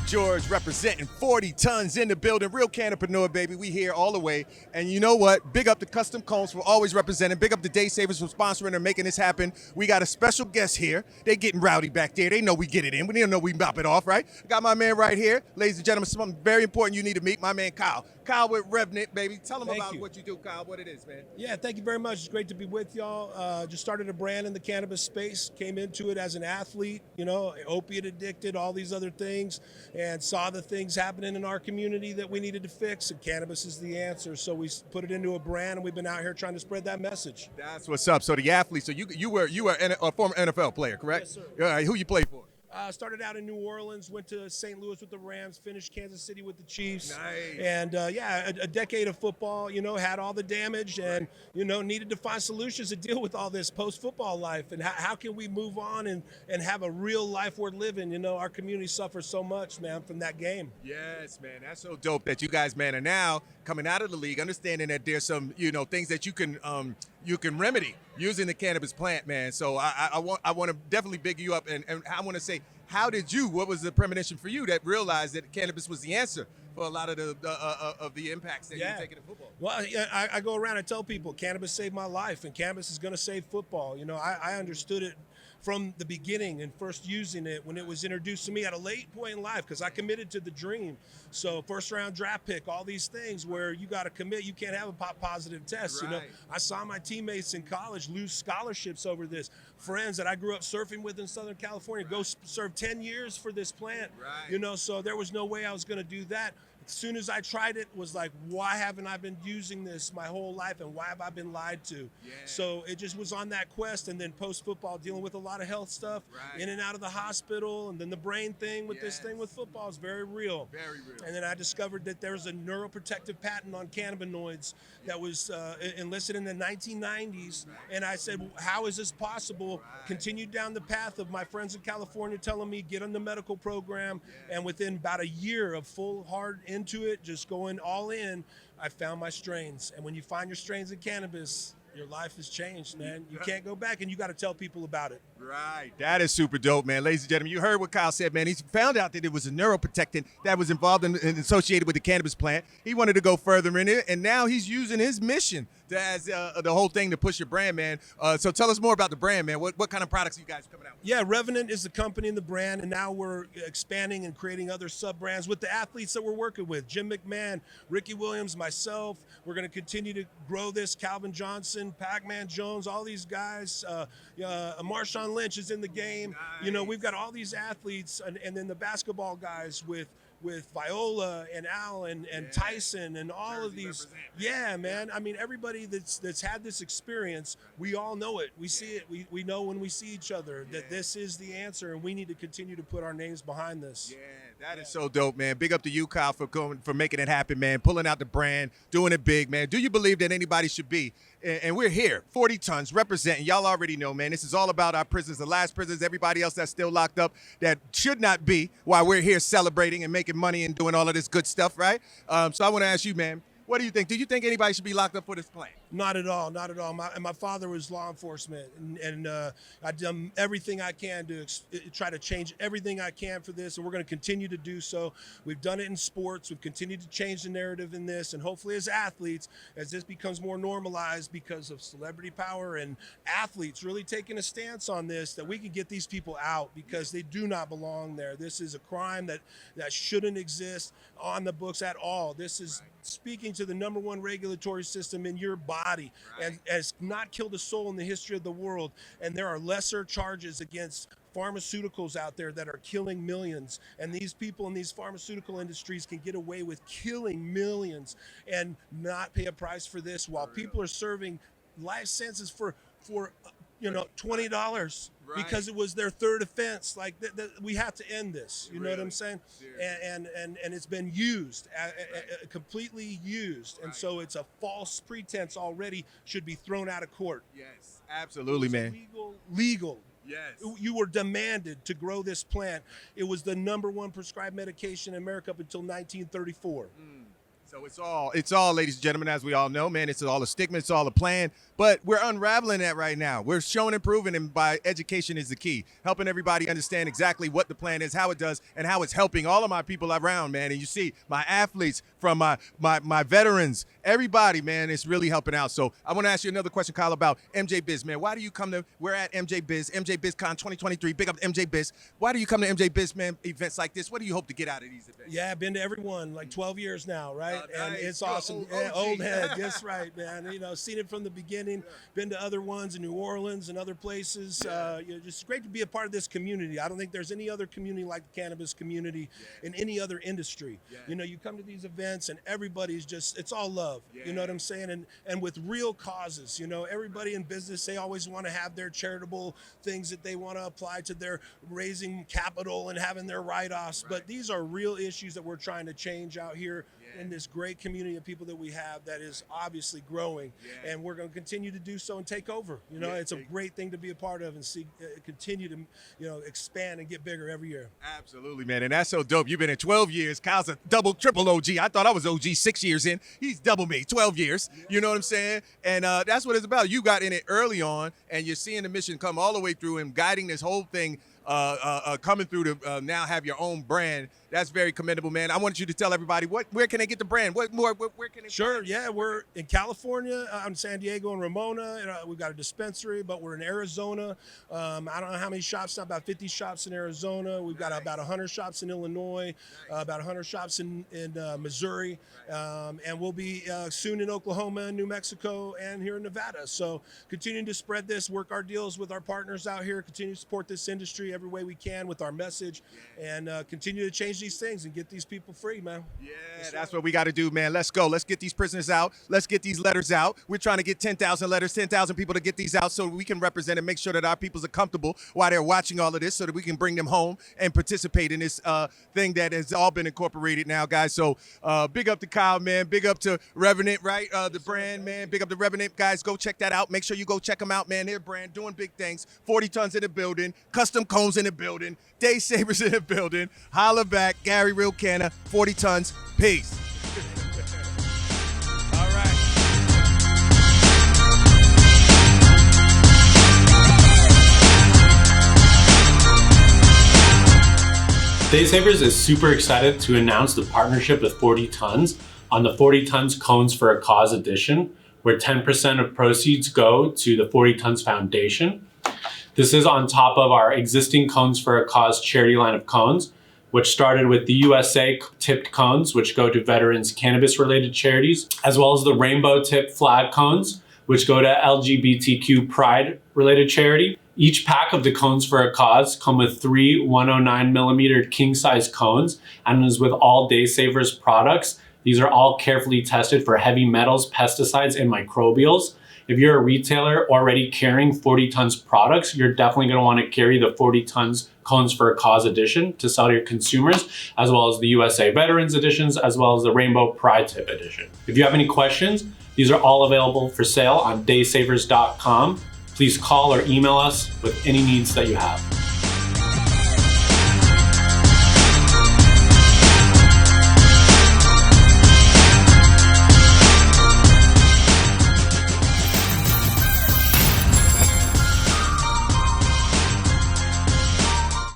George representing 40 tons in the building. Real cannabis, baby. We here all the way. And you know what? Big up the Custom Cones for always representing. Big up the Day Savers for sponsoring and making this happen. We got a special guest here. They getting rowdy back there. They know we get it in. We don't know we mop it off, right? Got my man right here. Ladies and gentlemen, something very important you need to meet. My man Kyle. Kyle with Revenant, baby. Tell them about what you do, Kyle, what it is, man. Yeah, thank you very much. It's great to be with y'all. Just started a brand in the cannabis space, came into it as an athlete, you know, opiate addicted, all these other things, and saw the things happening in our community that we needed to fix, and cannabis is the answer. So we put it into a brand, and we've been out here trying to spread that message. That's what's up. So the athlete, so you were a former NFL player, correct? Yes, sir. Who you played for? Started out in New Orleans, went to St. Louis with the Rams, finished Kansas City with the Chiefs. Nice. And yeah, a decade of football, you know, had all the damage and, you know, needed to find solutions to deal with all this post-football life. And how can we move on and have a real life worth living? You know, our community suffers so much, man, from that game. Yes, man. That's so dope that you guys, man, are now coming out of the league, understanding that there's some, you know, things that you can remedy using the cannabis plant, man. So I want to definitely big you up, and I want to say, what was the premonition for you that realized that cannabis was the answer for a lot of the impacts that you're taking in football? Well, I go around and tell people cannabis saved my life, and cannabis is going to save football. You know, I understood it from the beginning and first using it when it was introduced to me at a late point in life because I committed to the dream. So first round draft pick, all these things where you got to commit. You can't have a positive test. Right. You know, I saw my teammates in college lose scholarships over this. Friends that I grew up surfing with in Southern California go serve 10 years for this plant. Right. You know, so there was no way I was going to do that. As soon as I tried it, was like, why haven't I been using this my whole life, and why have I been lied to? Yeah. So it just was on that quest, and then post-football, dealing with a lot of health stuff, in and out of the hospital, and then the brain thing with this thing with football is very real. Very real. And then I discovered that there was a neuroprotective patent on cannabinoids that was enlisted in the 1990s, and I said, well, how is this possible? Continued down the path of my friends in California telling me, get on the medical program, and within about a year of full, hard into it, just going all in, I found my strains. And when you find your strains in cannabis, your life has changed, man. You can't go back, and you got to tell people about it. Right. That is super dope, man. Ladies and gentlemen, you heard what Kyle said, man. He found out that it was a neuroprotectant that was involved and associated with the cannabis plant. He wanted to go further in it, and now he's using his mission as the whole thing to push your brand, man. So tell us more about the brand, man. What kind of products are you guys coming out with? Yeah, Revenant is the company and the brand, and now we're expanding and creating other sub-brands with the athletes that we're working with. Jim McMahon, Ricky Williams, myself. We're going to continue to grow this. Calvin Johnson, Pac-Man Jones, all these guys. Marshawn Lynch is in the game. Nice. You know, we've got all these athletes, and then the basketball guys with Viola and Al and Tyson and all Jersey of these. Represent. Yeah, man. I mean, everybody that's had this experience, we all know it. We see it. We know when we see each other that this is the answer, and we need to continue to put our names behind this. Yeah, that is so dope, man. Big up to you, Kyle, for making it happen, man. Pulling out the brand, doing it big, man. Do you believe that anybody should be? And we're here, 40 tons, representing. Y'all already know, man. This is all about our prisoners, the last prisoners, everybody else that's still locked up that should not be, while we're here celebrating and making money and doing all of this good stuff, right? So I want to ask you, man, what do you think? Do you think anybody should be locked up for this plan? Not at all, not at all. My father was law enforcement, and I've done everything I can to try to change everything I can for this, and we're going to continue to do so. We've done it in sports. We've continued to change the narrative in this, and hopefully as athletes, as this becomes more normalized because of celebrity power and athletes really taking a stance on this, that we can get these people out because they do not belong there. This is a crime that shouldn't exist on the books at all. This is speaking to the number one regulatory system in your body, and has not killed a soul in the history of the world. And there are lesser charges against pharmaceuticals out there that are killing millions, and these people in these pharmaceutical industries can get away with killing millions and not pay a price for this, while people are serving life sentences for $20 because it was their third offense. Like we have to end this. You know what I'm saying? And it's been used, completely used, and so it's a false pretense already. Should be thrown out of court. Yes, absolutely, man. Legal. Yes. You were demanded to grow this plant. It was the number one prescribed medication in America up until 1934. So it's all, ladies and gentlemen, as we all know, man, it's all a stigma, it's all a plan, but we're unraveling that right now. We're showing and proving, and by education is the key, helping everybody understand exactly what the plan is, how it does, and how it's helping all of my people around, man. And you see my athletes, from my veterans, everybody, man, it's really helping out. So I want to ask you another question, Kyle, about MjBiz, man. Why do you come to, we're at MjBizCon 2023, big up MjBiz. Why do you come to MjBiz, man, events like this? What do you hope to get out of these events? Yeah, I've been to every one, like 12 years now, right? And Nice. it's awesome. Old head, that's right, man. You know, seen it from the beginning, been to other ones in New Orleans and other places. Just great to be a part of this community. I don't think there's any other community like the cannabis community in any other industry. You know, you come to these events and everybody's just, it's all love. You know what I'm saying? And with real causes, you know, everybody in business, they always want to have their charitable things that they want to apply to their raising capital and having their write-offs. But these are real issues that we're trying to change out here in this great community of people that we have that is obviously growing, and we're going to continue to do so and take over. You know, it's a great thing to be a part of and see continue to, you know, expand and get bigger every year. Absolutely, man, and that's so dope. You've been in 12 years. Kyle's a double, triple OG. I thought I was OG 6 years in. He's double me, 12 years. You know what I'm saying? And that's what it's about. You got in it early on, and you're seeing the mission come all the way through and guiding this whole thing, coming through to now have your own brand. That's very commendable, man. I want you to tell everybody where can they get the brand? Where can they? Sure, yeah, we're in California, in San Diego and Ramona. And, we've got a dispensary, but we're in Arizona. I don't know how many shops now, about 50 shops in Arizona. We've got about 100 shops in Illinois, about 100 shops in Missouri, and we'll be soon in Oklahoma and New Mexico and here in Nevada. So continuing to spread this, work our deals with our partners out here, continue to support this industry every way we can with our message, and continue to change these things and get these people free, man. Yeah, that's what we got to do, man. Let's go. Let's get these prisoners out. Let's get these letters out. We're trying to get 10,000 letters, 10,000 people to get these out so we can represent and make sure that our peoples are comfortable while they're watching all of this, so that we can bring them home and participate in this thing that has all been incorporated now, guys. So big up to Kyle, man. Big up to Revenant, right? The brand, man. Big up to Revenant, guys. Go check that out. Make sure you go check them out, man. Their brand doing big things. 40 tons in the building. Custom cones in the building. Day savers in the building. Holla back. Gary Real Canna, 40 tons. Peace. All right. Day Savers is super excited to announce the partnership with 40 Tons on the 40 Tons Cones for a Cause edition, where 10% of proceeds go to the 40 Tons Foundation. This is on top of our existing Cones for a Cause charity line of cones, which started with the USA tipped cones, which go to veterans cannabis related charities, as well as the rainbow tipped flag cones, which go to LGBTQ pride related charity. Each pack of the Cones for a Cause come with 3 109 millimeter king size cones, and as with all Day Savers products, these are all carefully tested for heavy metals, pesticides, and microbials. If you're a retailer already carrying 40 Tons products, you're definitely going to want to carry the 40 Tons Cones for a Cause edition to sell to your consumers, as well as the USA Veterans editions, as well as the Rainbow Pride Tip edition. If you have any questions, these are all available for sale on daysavers.com. Please call or email us with any needs that you have.